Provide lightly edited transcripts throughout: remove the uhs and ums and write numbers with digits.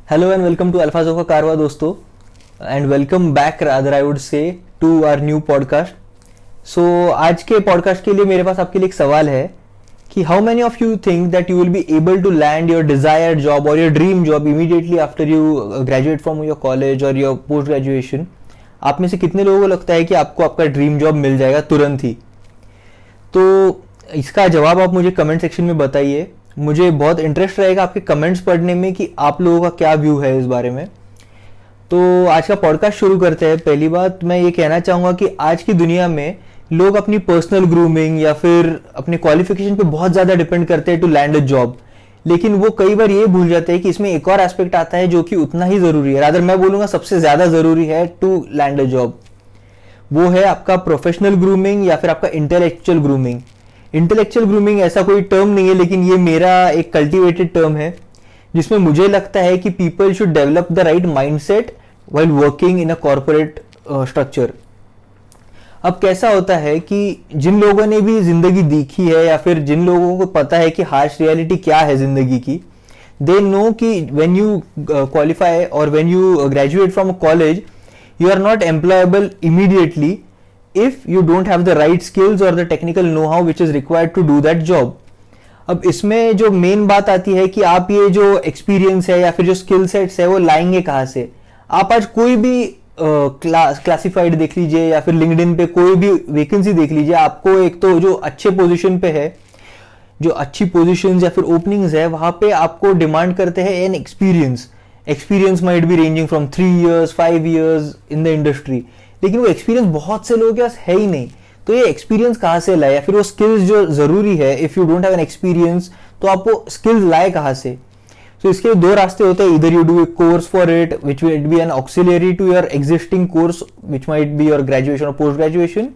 Hello and welcome to Alpha Zoka Karwa दोस्तों and welcome back rather I would say to our new podcast. So आज के podcast के लिए मेरे पास आपके लिए एक सवाल है कि how many of you think that you will be able to land your desired job or your dream job immediately after you graduate from your college or your post graduation? आप में से कितने लोगों को लगता है कि आपको आपका ड्रीम जॉब मिल जाएगा तुरंत ही? तो इसका जवाब आप मुझे कमेंट सेक्शन में बताइए. मुझे बहुत इंटरेस्ट रहेगा आपके कमेंट्स पढ़ने में कि आप लोगों का क्या व्यू है इस बारे में. तो आज का पॉडकास्ट शुरू करते हैं. पहली बात मैं ये कहना चाहूँगा कि आज की दुनिया में लोग अपनी पर्सनल ग्रूमिंग या फिर अपने क्वालिफिकेशन पे बहुत ज़्यादा डिपेंड करते हैं टू लैंड अ जॉब. लेकिन वो कई बार ये भूल जाते हैं कि इसमें एक और एस्पेक्ट आता है जो कि उतना ही ज़रूरी है, रादर मैं बोलूँगा सबसे ज़्यादा ज़रूरी है टू लैंड अ जॉब. वो है आपका प्रोफेशनल ग्रूमिंग या फिर आपका इंटेलेक्चुअल ग्रूमिंग. इंटेलेक्चुअल ग्रूमिंग ऐसा कोई टर्म नहीं है, लेकिन ये मेरा एक कल्टिवेटेड टर्म है जिसमें मुझे लगता है कि people should develop the right mindset while working in a corporate structure. अब कैसा होता है कि जिन लोगों ने भी जिंदगी देखी है या फिर जिन लोगों को पता है कि हार्श रियलिटी क्या है जिंदगी की, दे नो कि व्हेन यू क्वालिफाई और when you graduate from college you are not employable immediately if you don't have the right skills or the technical know-how which is required to do that job. अब इसमें जो main बात आती है कि आप ये जो एक्सपीरियंस है या फिर जो स्किल सेट्स है वो लाएंगे कहाँ से. आप आज कोई भी क्लासिफाइड देख लीजिए या फिर लिंक्डइन पे कोई भी वैकेंसी देख लीजिए, आपको एक तो जो अच्छे पोजीशन पे है, जो अच्छी पोजीशंस या फिर ओपनिंग्स है, वहां पे आपको डिमांड करते हैं an experience. Experience might be ranging from 3 years 5 years in the industry, लेकिन वो एक्सपीरियंस बहुत से लोगों के पास है ही नहीं. तो ये एक्सपीरियंस कहाँ से लाए या फिर वो स्किल्स जो जरूरी है, if you don't have an experience तो आप वो स्किल्स लाए कहाँ से. तो इसके दो रास्ते होते हैं. इधर you do a course for it which will be an auxiliary to your existing course which might be your graduation और पोस्ट ग्रेजुएशन,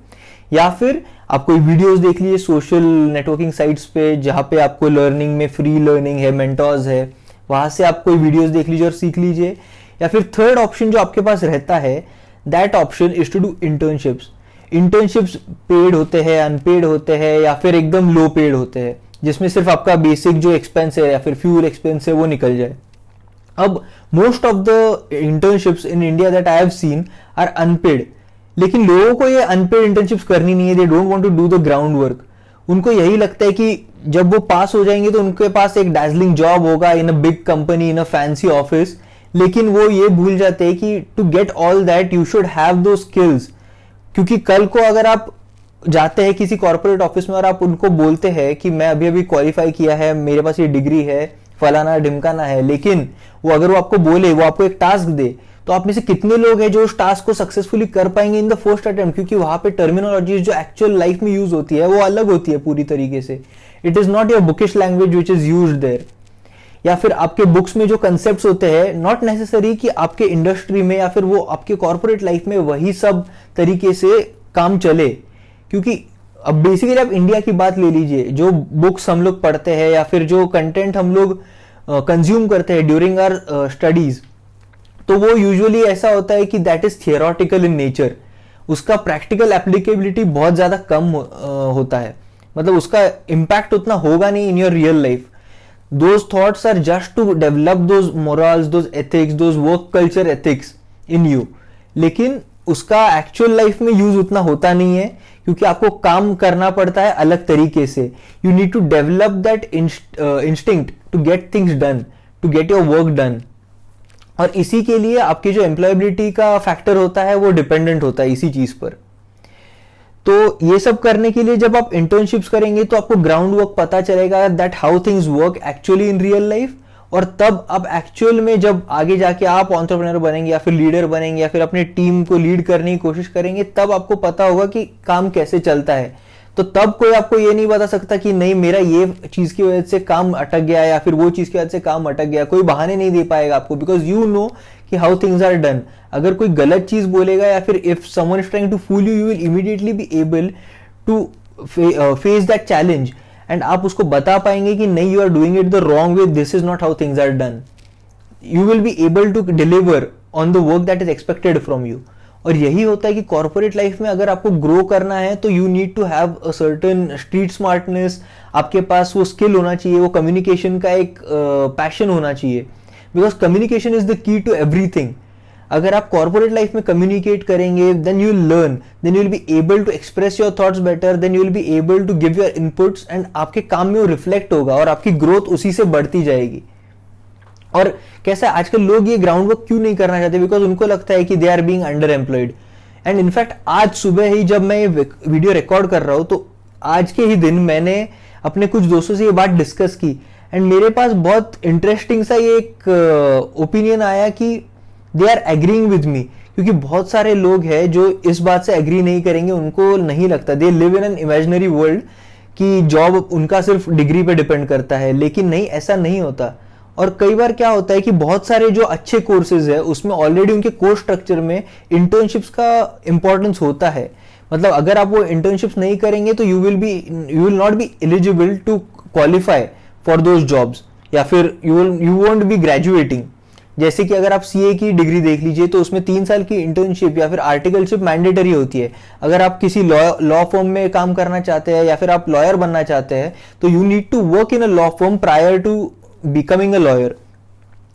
या फिर आप कोई वीडियोस देख लीजिए सोशल नेटवर्किंग साइट्स पे जहाँ पे आपको लर्निंग में फ्री लर्निंग है, मेंटर्स है, वहां से आप कोई वीडियोस देख लीजिए और सीख लीजिए. या फिर थर्ड ऑप्शन जो आपके पास रहता है, that option is to do internships. Internships paid होते हैं, अनपेड होते हैं या फिर एकदम लो पेड होते हैं, जिसमें सिर्फ आपका बेसिक जो एक्सपेंस है या फिर फ्यूल एक्सपेंस है वो निकल जाए. अब most of the internships in India that I have seen are unpaid, लेकिन लोगों को ये अनपेड इंटर्नशिप्स करनी नहीं है. They don't want to do the ground work. उनको यही लगता है कि जब वो पास हो जाएंगे तो उनके पास एक डैजलिंग जॉब होगा in a big company, in a fancy office. लेकिन वो ये भूल जाते हैं कि to get all that you should have दो स्किल्स. क्योंकि कल को अगर आप जाते हैं किसी कॉर्पोरेट ऑफिस में और आप उनको बोलते हैं कि मैं अभी अभी क्वालिफाई किया है, मेरे पास ये डिग्री है, फलाना ढिमकाना है, लेकिन वो अगर वो आपको बोले, वो आपको एक टास्क दे, तो आप में से कितने लोग हैं जो उस टास्क को सक्सेसफुली कर पाएंगे इन द फर्स्ट अटेम्प्ट. क्योंकि वहां पे टर्मिनोलॉजी जो एक्चुअल लाइफ में यूज होती है वो अलग होती है पूरी तरीके से. It is not your bookish language which is used there. या फिर आपके बुक्स में जो कंसेप्ट्स होते हैं, नॉट नेसेसरी कि आपके इंडस्ट्री में या फिर वो आपके कॉर्पोरेट लाइफ में वही सब तरीके से काम चले. क्योंकि अब बेसिकली आप इंडिया की बात ले लीजिए, जो बुक्स हम लोग पढ़ते हैं या फिर जो कंटेंट हम लोग कंज्यूम करते हैं ड्यूरिंग आवर स्टडीज, तो वो यूजुअली ऐसा होता है कि that is theoretical in nature. उसका प्रैक्टिकल एप्लीकेबिलिटी बहुत ज्यादा कम होता है. मतलब उसका इम्पैक्ट उतना होगा नहीं in your real life. Those thoughts are just to develop those morals, those ethics, those work culture ethics in you. लेकिन उसका एक्चुअल लाइफ में यूज उतना होता नहीं है, क्योंकि आपको काम करना पड़ता है अलग तरीके से. You need to develop that instinct to get things done, to get your work done. और इसी के लिए आपकी जो एम्प्लॉयबिलिटी का फैक्टर होता है वो डिपेंडेंट होता है इसी चीज पर. तो ये सब करने के लिए जब आप इंटर्नशिप्स करेंगे तो आपको ग्राउंड वर्क पता चलेगा that how things work actually in real life. और तब आप एक्चुअल में जब आगे जाके आप एंटरप्रेन्योर बनेंगे या फिर लीडर बनेंगे या फिर अपने टीम को लीड करने की कोशिश करेंगे, तब आपको पता होगा कि काम कैसे चलता है. तो तब कोई आपको ये नहीं बता सकता कि नहीं मेरा ये चीज की वजह से काम अटक गया या फिर वो चीज की वजह से काम अटक गया. कोई बहाने नहीं दे पाएगा आपको, बिकॉज यू नो कि हाउ थिंग्स आर डन. अगर कोई गलत चीज बोलेगा या फिर if someone is trying to fool you, you will immediately be able to face that challenge and आप उसको बता पाएंगे कि नहीं, you are doing it the wrong way, this is not how things are done. You will be able to deliver on the work that is expected from you. और यही होता है कि कॉर्पोरेट लाइफ में अगर आपको ग्रो करना है तो you need to have a certain street smartness. आपके पास वो स्किल होना चाहिए, वो कम्युनिकेशन का एक पैशन होना चाहिए. Because communication is the key to everything. अगर आप कॉर्पोरेट लाइफ में कम्युनिकेट करेंगे, then you will learn, then you will be able to express your thoughts better, then you will be able to give your inputs, and आपके काम में वो reflect होगा और आपकी ग्रोथ उसी से बढ़ती जाएगी. और कैसा है, आजकल लोग ये ग्राउंड वर्क क्यों नहीं करना चाहते? बिकॉज उनको लगता है कि they are being under employed. And in fact आज सुबह ही जब मैं ये वीडियो रिकॉर्ड कर रहा हूं, तो आज के ही दिन मैंने अपने कुछ दोस्तों से ये बात डिस्कस की, एंड मेरे पास बहुत इंटरेस्टिंग सा ये एक ओपिनियन आया कि they are agreeing with me. क्योंकि बहुत सारे लोग हैं जो इस बात से एग्री नहीं करेंगे, उनको नहीं लगता, they live in an imaginary world कि जॉब उनका सिर्फ डिग्री पे डिपेंड करता है. लेकिन नहीं, ऐसा नहीं होता. और कई बार क्या होता है कि बहुत सारे जो अच्छे कोर्सेज है उसमें ऑलरेडी उनके कोर्स स्ट्रक्चर में इंटर्नशिप्स का इंपॉर्टेंस होता है. मतलब अगर आप वो इंटर्नशिप्स नहीं करेंगे तो you will not be eligible to qualify for those jobs, या फिर यू वोंट बी ग्रेजुएटिंग. जैसे कि अगर आप सीए की डिग्री देख लीजिए तो उसमें 3 साल की इंटर्नशिप या फिर आर्टिकलशिप मैंडेटरी होती है. अगर आप किसी लॉ फर्म में काम करना चाहते हैं या फिर आप लॉयर बनना चाहते हैं तो you need to work in a law firm prior to becoming a lawyer.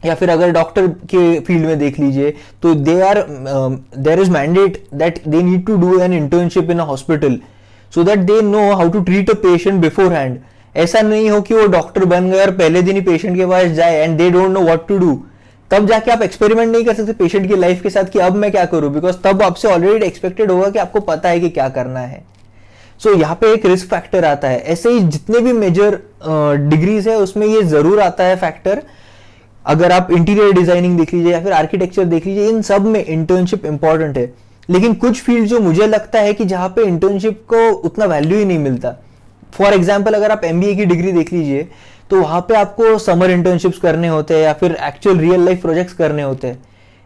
या फिर अगर डॉक्टर के फील्ड में देख लीजिए तो there is mandate that they need to do an internship in a hospital so that they know how to treat a patient beforehand. ऐसा नहीं हो कि वो डॉक्टर बन गए और पहले दिन ही पेशेंट के पास जाए and they don't know what to do. तब जाके आप एक्सपेरिमेंट नहीं कर सकते पेशेंट की लाइफ के साथ कि अब मैं क्या करूं, बिकॉज तब आपसे ऑलरेडी एक्सपेक्टेड होगा कि आपको पता है कि क्या करना है. सो यहाँ पे एक रिस्क फैक्टर आता है. ऐसे ही जितने भी मेजर डिग्रीज है उसमें ये जरूर आता है फैक्टर. अगर आप इंटीरियर डिजाइनिंग देख लीजिए या फिर आर्किटेक्चर देख लीजिए, इन सब में इंटर्नशिप इंपॉर्टेंट है. लेकिन कुछ फील्ड जो मुझे लगता है कि जहां पे इंटर्नशिप को उतना वैल्यू ही नहीं मिलता. फॉर एग्जाम्पल अगर आप एमबीए की डिग्री देख लीजिए तो वहां पे आपको समर इंटर्नशिप्स करने होते हैं या फिर एक्चुअल रियल लाइफ प्रोजेक्ट्स करने होते हैं.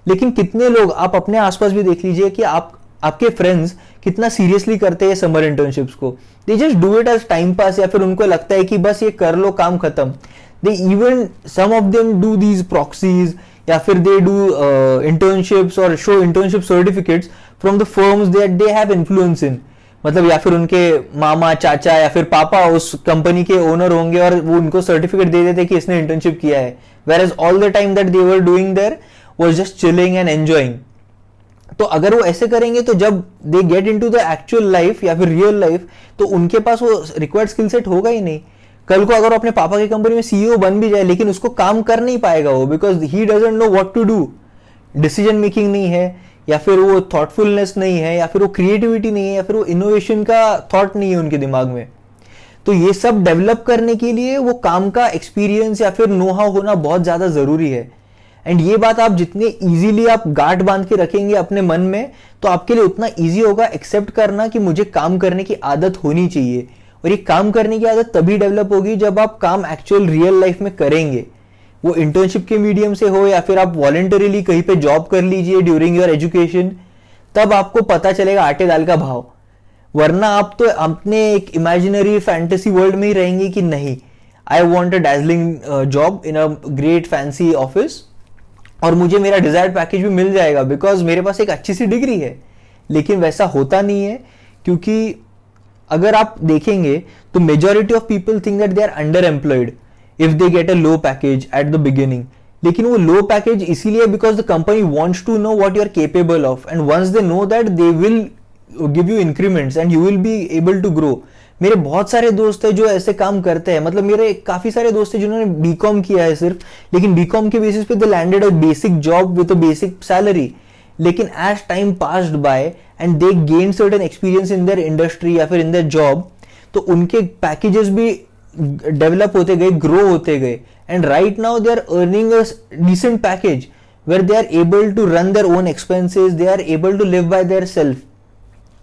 लेकिन कितने लोग, आप अपने आसपास भी देख लीजिए कि आपके फ्रेंड्स कितना सीरियसली करते हैं समर इंटर्नशिप्स को. They just do it as time pass, या फिर उनको लगता है कि बस ये कर लो, काम खत्म. They even some of them do these proxies, या फिर दे डू इंटर्नशिप्स और show internship certificates from the firms that they have influence in. मतलब या फिर उनके मामा, चाचा या फिर पापा उस कंपनी के ओनर होंगे और वो उनको सर्टिफिकेट दे देते कि इसने इंटर्नशिप किया है, whereas all the time that they were doing there was just chilling and enjoying. तो अगर वो ऐसे करेंगे तो जब they get into the actual life या फिर रियल लाइफ तो उनके पास वो रिक्वायर्ड स्किल सेट होगा ही नहीं. कल को अगर वो अपने पापा की कंपनी में सीईओ बन भी जाए लेकिन उसको काम कर नहीं पाएगा वो, because he doesn't know what to do. Decision making नहीं है, या फिर वो थॉटफुलनेस नहीं है, या फिर वो क्रिएटिविटी नहीं है, या फिर वो इनोवेशन का थॉट नहीं है उनके दिमाग में. तो ये सब डेवलप करने के लिए वो काम का एक्सपीरियंस या फिर नो हाउ होना बहुत ज्यादा जरूरी है. एंड ये बात आप जितने इजीली आप गांठ बांध के रखेंगे अपने मन में तो आपके लिए उतना इजी होगा एक्सेप्ट करना कि मुझे काम करने की आदत होनी चाहिए. और ये काम करने की आदत तभी डेवलप होगी जब आप काम एक्चुअल रियल लाइफ में करेंगे. वो इंटर्नशिप के मीडियम से हो या फिर आप वॉलंटरीली कहीं पे जॉब कर लीजिए ड्यूरिंग योर एजुकेशन, तब आपको पता चलेगा आटे दाल का भाव. वरना आप तो अपने एक इमेजिनरी फैंटेसी वर्ल्ड में ही रहेंगे कि नहीं, I want a dazzling job in a great fancy office और मुझे मेरा डिजायर्ड पैकेज भी मिल जाएगा बिकॉज मेरे पास एक अच्छी सी डिग्री है. लेकिन वैसा होता नहीं है, क्योंकि अगर आप देखेंगे तो majority of people think that they are under employed if they get a low package at the beginning. लेकिन वो लो पैकेज इसीलिए because the company wants to know what you are capable of, and once they know that they will give you increments and you will be able to grow. मेरे बहुत सारे दोस्त हैं जो ऐसे काम करते हैं. मतलब मेरे काफी सारे दोस्त हैं जिन्होंने बीकॉम किया है सिर्फ, लेकिन बीकॉम के बेसिस पे they landed a basic job with a basic salary. लेकिन as time passed by and they gain certain experience in their industry या फिर इन देयर जॉब, तो उनके पैकेजेस भी डेवलप होते गए, ग्रो होते गए, and right now they are earning a decent package where they are able to run their own expenses, they are able to live by their self,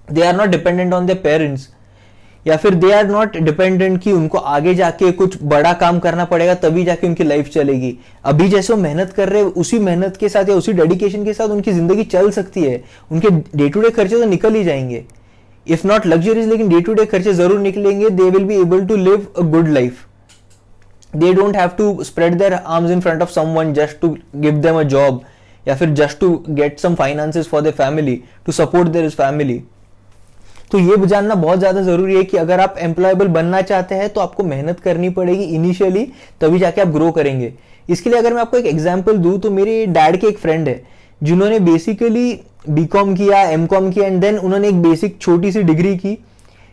they are not dependent on their parents, या फिर दे are not dependent कि उनको आगे जाके कुछ बड़ा काम करना पड़ेगा तभी जाके उनकी लाइफ चलेगी. अभी जैसे वो मेहनत कर रहे हैं उसी मेहनत के साथ या उसी डेडिकेशन के साथ उनकी जिंदगी चल सकती है. उनके डे टू डे खर्चे तो निकल ही जाएंगे, इफ नॉट लग्जरीज, लेकिन डे टू डे खर्चे जरूर निकलेंगे. They will be able to live a good life. They don't have to spread their arms in front of someone just to give them a job या फिर just to get some finances for their family, to support their family. तो ये जानना बहुत ज्यादा जरूरी है कि अगर आप एम्प्लॉयबल बनना चाहते हैं तो आपको मेहनत करनी पड़ेगी इनिशियली, तभी जाके आप ग्रो करेंगे. इसके लिए अगर मैं आपको एक एग्जांपल दूं तो मेरे डैड के एक फ्रेंड है जिन्होंने बेसिकली बीकॉम किया, एमकॉम किया एंड देन उन्होंने एक बेसिक छोटी सी डिग्री की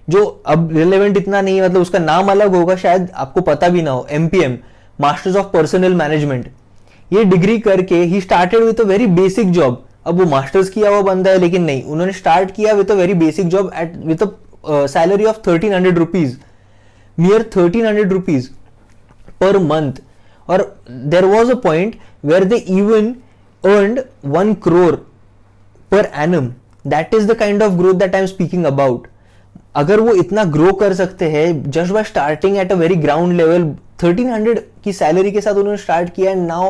जो अब रिलेवेंट इतना नहीं है, मतलब उसका नाम अलग होगा, शायद आपको पता भी ना हो, MPM, masters of personal management. ये डिग्री करके he started with a very basic job. अब वो मास्टर्स किया हुआ बंदा है, लेकिन नहीं, उन्होंने स्टार्ट किया with a very basic job eight with a salary of 1300 rupees, mere 1300 rupees per month. Or there was a point where they even earned 1 crore per annum. That is the kind of growth that I am speaking about. अगर वो इतना grow कर सकते हैं just by starting at a very ground level, 1300 की salary के साथ उन्होंने स्टार्ट किया and now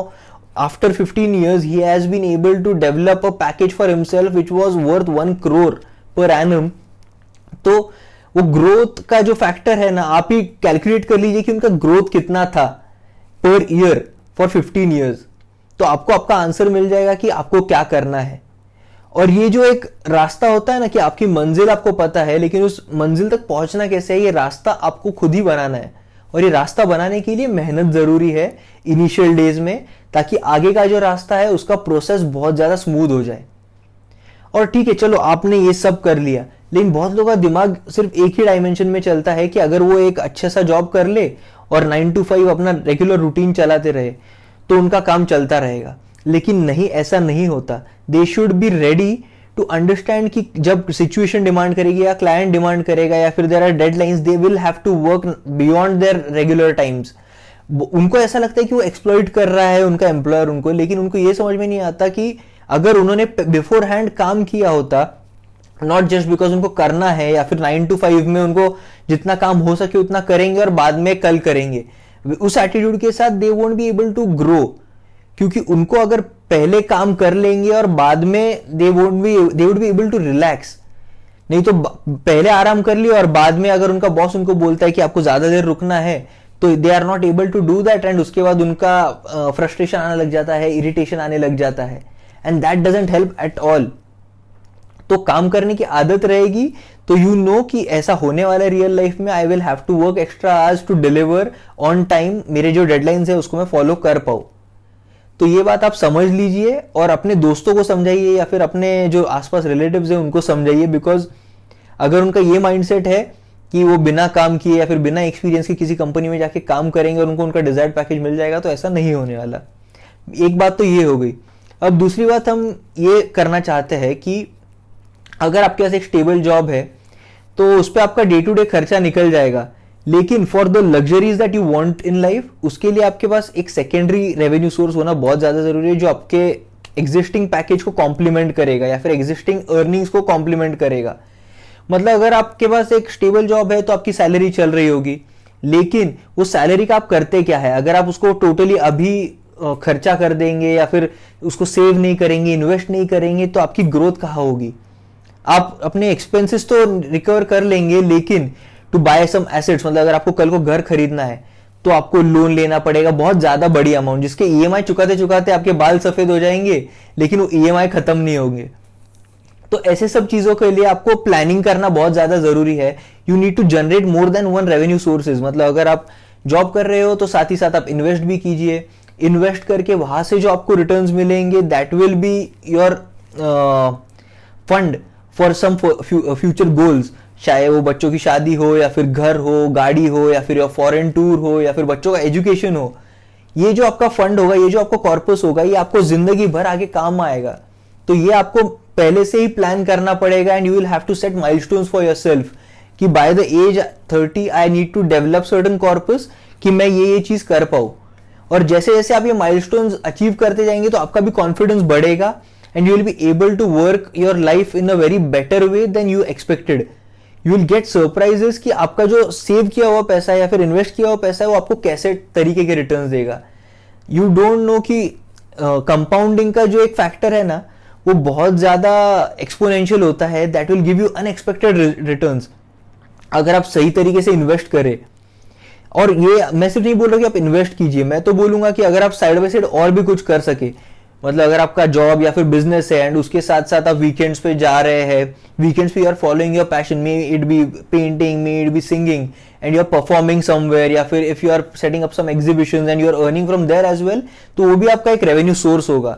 after 15 years he has been able to develop a package for himself which was worth 1 crore per annum. तो वो ग्रोथ का जो factor है ना, आप ही कैलकुलेट कर लीजिए कि उनका ग्रोथ कितना था पर ईयर फॉर 15 ईयर्स, तो आपको आपका आंसर मिल जाएगा कि आपको क्या करना है। और ये जो एक रास्ता होता है ना कि आपकी मंजिल आपको पता है, लेकिन उस मंजिल तक पहुंचना कैसे है, ये रास्ता आपको खुद ही बनाना है। और ये रास्ता बनाने के लिए मेहनत जरूरी है इनिशियल डेज में, ताकि आगे का जो रास्ता है उसका प्रोसेस बहुत ज्यादा स्मूथ हो जाए। और ठीक है, चलो आपने ये सब कर लिया, लेकिन बहुत लोगों का दिमाग सिर्फ एक ही डायमेंशन में चलता है कि अगर वो एक अच्छा सा जॉब कर ले और 9 to 5 अपना रेगुलर रूटीन चलाते रहे तो उनका काम चलता रहेगा। लेकिन नहीं, ऐसा नहीं होता। They should be ready to understand कि जब सिचुएशन डिमांड करेगी या क्लाइंट डिमांड करेगा या फिर there are deadlines, they will have to work beyond their regular times. उनको ऐसा लगता है कि वो एक्सप्लॉइट कर रहा है उनका एम्प्लॉयर उनको, लेकिन उनको ये समझ में नहीं आता कि अगर उन्होंने बिफोर हैंड काम किया होता, नॉट जस्ट बिकॉज उनको करना है या फिर 9 to 5 में उनको जितना काम हो सके उतना करेंगे और बाद में कल करेंगे, उस एटीट्यूड के साथ they won't be able to grow. क्योंकि उनको अगर पहले काम कर लेंगे और बाद में they would be able to relax. नहीं तो पहले आराम कर लिया और बाद में अगर उनका बॉस उनको बोलता है कि आपको ज्यादा देर रुकना है तो they are not able to do that, and उसके बाद उनका फ्रस्ट्रेशन आने लग जाता है, इरिटेशन आने लग जाता है, and that doesn't help at all. तो काम करने की आदत रहेगी तो यू नो कि ऐसा होने वाला है रियल लाइफ में, I will have to work extra hours to deliver on time, मेरे जो डेडलाइंस है उसको मैं फॉलो कर पाऊं। तो ये बात आप समझ लीजिए और अपने दोस्तों को समझाइए या फिर अपने जो आसपास रिलेटिव्स हैं उनको समझाइए, बिकॉज अगर उनका ये माइंडसेट है कि वो बिना काम किए या फिर बिना एक्सपीरियंस के किसी कंपनी में जाके काम करेंगे और उनको उनका डिजायर्ड पैकेज मिल जाएगा, तो ऐसा नहीं होने वाला। एक बात तो ये हो गई। अब दूसरी बात हम ये करना चाहते हैं कि अगर आपके पास एक स्टेबल जॉब है तो उस पर आपका डे टू डे खर्चा निकल जाएगा, लेकिन for the luxuries that you want in life, उसके लिए आपके पास एक सेकेंडरी रेवेन्यू सोर्स होना बहुत ज्यादा जरूरी है, जो आपके एग्जिस्टिंग पैकेज को कॉम्प्लीमेंट करेगा या फिर एग्जिस्टिंग अर्निंग्स को कॉम्प्लीमेंट करेगा। मतलब अगर आपके पास एक स्टेबल जॉब है तो आपकी सैलरी चल रही होगी, लेकिन वो सैलरी का आप करते क्या है? अगर आप उसको टोटली अभी खर्चा कर देंगे या फिर उसको सेव नहीं करेंगे, इन्वेस्ट नहीं करेंगे, तो आपकी ग्रोथ कहाँ होगी? आप अपने एक्सपेंसेस तो रिकवर कर लेंगे, लेकिन टू बाय सम एसेट्स, मतलब अगर आपको कल को घर खरीदना है तो आपको लोन लेना पड़ेगा बहुत ज्यादा बड़ी अमाउंट, जिसके ईएमआई चुकाते चुकाते आपके बाल सफेद हो जाएंगे, लेकिन वो ईएमआई खत्म नहीं होंगे। तो ऐसे सब चीजों के लिए आपको प्लानिंग करना बहुत ज्यादा जरूरी है। You need to generate more than one revenue sources. मतलब अगर आप जॉब कर रहे हो तो साथ ही साथ आप इन्वेस्ट भी कीजिए। इन्वेस्ट करके वहां से जो आपको रिटर्न्स मिलेंगे, that will be your fund for some future goals, चाहे वो बच्चों की शादी हो या फिर घर हो, गाड़ी हो या फिर फॉरेन टूर हो या फिर बच्चों का एजुकेशन हो। ये जो आपका फंड होगा, ये जो आपका कॉर्पस होगा, ये आपको जिंदगी भर आगे काम आएगा। तो ये आपको पहले से ही प्लान करना पड़ेगा, and you will have to set milestones for yourself कि by the age 30 I need to develop certain corpus, कि मैं ये चीज कर पाऊं। और जैसे जैसे आप ये माइलस्टोन्स अचीव करते जाएंगे तो आपका भी कॉन्फिडेंस बढ़ेगा, and you will be able to work your life in a very better way than you expected. You will get surprises कि आपका जो सेव किया हुआ पैसा है या फिर इन्वेस्ट किया हुआ पैसा है वो आपको कैसे तरीके के रिटर्न्स देगा। You don't know कि कंपाउंडिंग का जो एक फैक्टर है ना, वो बहुत ज्यादा एक्सपोनेंशियल होता है, that will give you unexpected returns अगर आप सही तरीके से इन्वेस्ट करें। और ये मैं सिर्फ नहीं बोल रहा कि आप इन्वेस्ट कीजिए, मैं तो बोलूंगा कि अगर आप साइड बाय साइड और भी कुछ कर सके, मतलब अगर आपका जॉब या फिर बिजनेस है एंड उसके साथ साथ आप वीकेंड्स पे जा रहे हैं, वीकेंड्स पे you are following your passion, may it be painting, may it be singing, and you are performing somewhere, या फिर if you are setting up some exhibitions and you are earning from there as well, तो वो भी आपका एक revenue source होगा।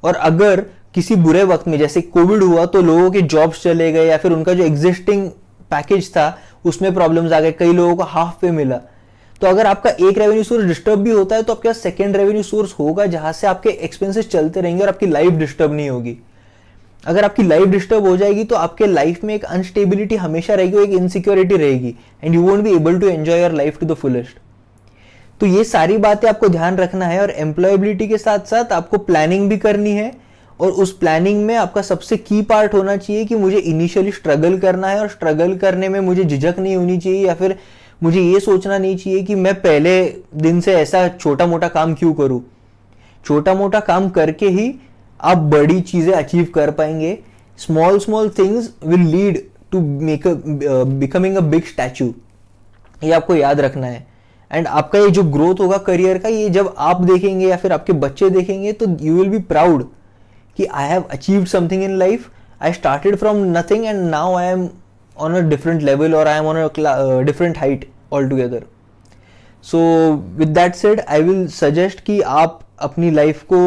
और अगर किसी बुरे वक्त में जैसे कोविड हुआ तो लोगों के जॉब्स चले गए या फिर उनका जो एग्जिस्टिंग पैकेज था उसमें प्रॉब्लम्स आ गए, कई लोगों को हाफ पे मिला, तो अगर आपका एक रेवेन्यू सोर्स डिस्टर्ब भी होता है तो आपके पास सेकंड रेवेन्यू सोर्स होगा जहां से आपके एक्सपेंसेस चलते रहेंगे और आपकी लाइफ डिस्टर्ब नहीं होगी। अगर आपकी लाइफ डिस्टर्ब हो जाएगी तो आपके लाइफ में एक अनस्टेबिलिटी हमेशा रहेगी, एक इनसिक्योरिटी रहेगी, and you won't be able to enjoy your life to the fullest. तो ये सारी बातें आपको ध्यान रखना है, और एम्प्लॉयबिलिटी के साथ साथ आपको प्लानिंग भी करनी है, और उस प्लानिंग में आपका सबसे की पार्ट होना चाहिए कि मुझे इनिशियली स्ट्रगल करना है, और स्ट्रगल करने में मुझे झिझक नहीं होनी चाहिए, या फिर मुझे ये सोचना नहीं चाहिए कि मैं पहले दिन से ऐसा छोटा मोटा काम क्यों करूं। छोटा मोटा काम करके ही आप बड़ी चीजें अचीव कर पाएंगे। Small small things will lead to make becoming a big statue, ये आपको याद रखना है। एंड आपका ये जो ग्रोथ होगा करियर का, ये जब आप देखेंगे या फिर आपके बच्चे देखेंगे तो यू विल बी प्राउड कि I have achieved something in life, I started from nothing and now I am on a different level, or I am on a different height altogether. So with that said, I will suggest कि आप अपनी life को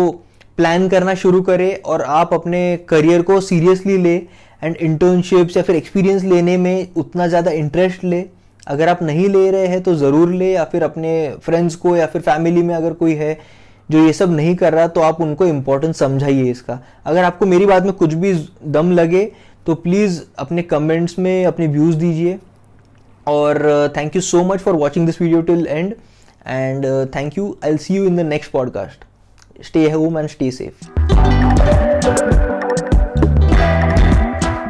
plan करना शुरू करें और आप अपने करियर को सीरियसली ले, एंड इंटर्नशिप्स या फिर एक्सपीरियंस लेने में उतना ज़्यादा इंटरेस्ट ले। अगर आप नहीं ले रहे हैं तो ज़रूर ले, या फिर अपने फ्रेंड्स को या फिर फैमिली में अगर कोई है जो ये सब नहीं कर रहा तो आप उनको इम्पोर्टेंस समझाइए इसका। अगर आपको मेरी बात में कुछ भी दम लगे तो प्लीज़ अपने कमेंट्स में अपने व्यूज़ दीजिए। और thank you so much for watching this video till and, and thank you. I will see you in the next podcast. Stay home and stay safe.